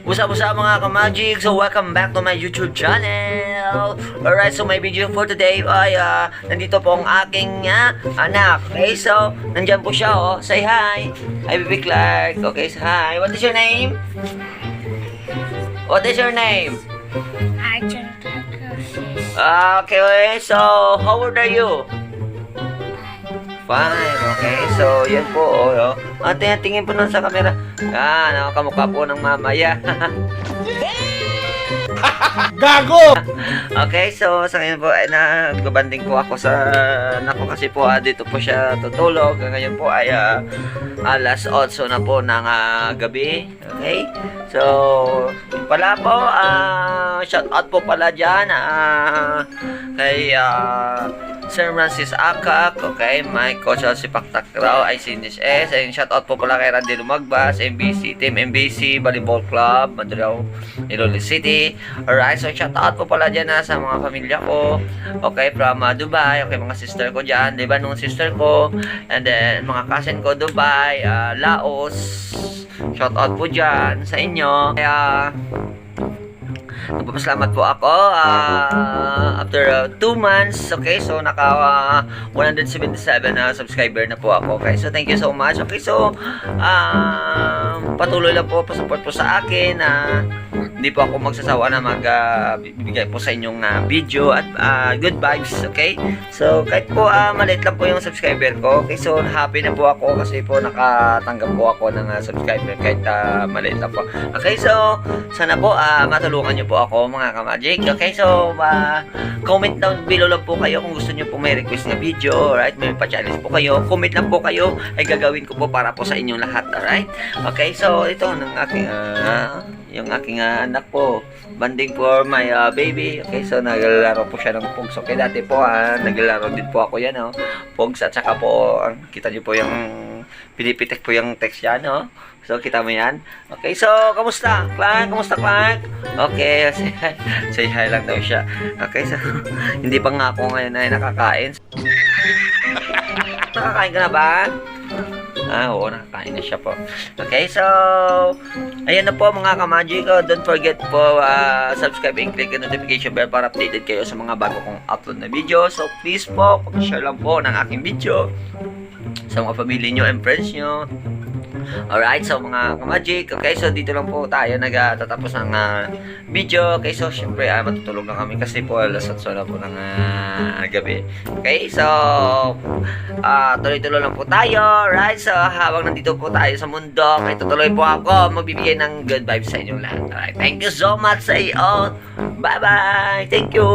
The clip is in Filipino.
What's up mga ka-magic? So welcome back to my YouTube channel. Alright, so my video for today ay nandito po ang aking anak. Okay, so nandyan po siya, oh. Say hi. Hi, Baby Clark. Okay, say hi. What is your name? What is your name? Okay, so how old are you? 5. Okay, so yan po, oh. Tingin po nun sa camera. Kamukha po ng mamaya. Gago! Okay, so sa ngayon po ay nagbabanding po ako sa anak ko kasi po dito po siya tutulog. Ngayon po ay alas 8 na po ng gabi. Okay? So, pala po, shout out po pala dyan kay Sir Francis Akak, okay, my coach si Paktakraw, ay Sindis S, and shout out po pala kay Randy Lumagbas, MBC, Team MBC, Volleyball Club, Madraw, Ilocos City. Alright, so shout out po pala dyan sa mga pamilya ko, okay, from Dubai, okay, mga sister ko dyan, diba, nung sister ko, and then mga cousin ko Dubai, Laos, shout out po dyan sa inyo. Kaya nagpapasalamat po ako after 2 months. Okay, so naka 177 subscriber na po ako. Okay, so thank you so much. Okay, so patuloy lang po pa-support po sa akin. Hindi po ako magsasawa na magbibigay po sa inyong video at good vibes. Okay, so kahit po maliit lang po yung subscriber ko. Okay, so happy na po ako kasi po nakatanggap po ako ng subscriber kahit maliit lang po. Okay, so sana po matulungan nyo po ako mga ka-magic. Okay, so comment down below lang po kayo kung gusto nyo po may request na video. Alright, may pa-challenge po kayo. Comment lang po kayo, ay gagawin ko po para po sa inyong lahat. Alright, okay, so ito ng aking yung aking anak po, banding for my baby. Okay, so naglalaro po siya ng Pogs. Okay, dati po naglalaro din po ako yan, Pogs, at saka po kita niyo po yung pinipitik po yung text yan, so kita mo yan. Okay, so kamusta Clark? Kamusta Clark? Okay, say hi lang daw siya. Okay, so hindi pa nga ako ngayon ay nakakain. Nakakain ka na ba? Oo, nakakain na siya po. Okay, so ayan na po mga ka-magic. Don't forget po subscribe and click the notification bell para updated kayo sa mga bago kong upload na video. So please po, pag-share lang po ng aking video sa mga pamilya nyo and friends nyo. Alright, so mga ka-magic, okay, so dito lang po tayo nagtatapos ng video. Okay, so syempre matutulog lang kami kasi po alas 8 na po ng gabi. Okay, so tuloy-tuloy lang po tayo. Alright, so habang nandito po tayo sa mundo, okay, tutuloy po ako magbibigay ng good vibes sa inyong lahat. Alright, thank you so much sa iyo. Bye bye, thank you.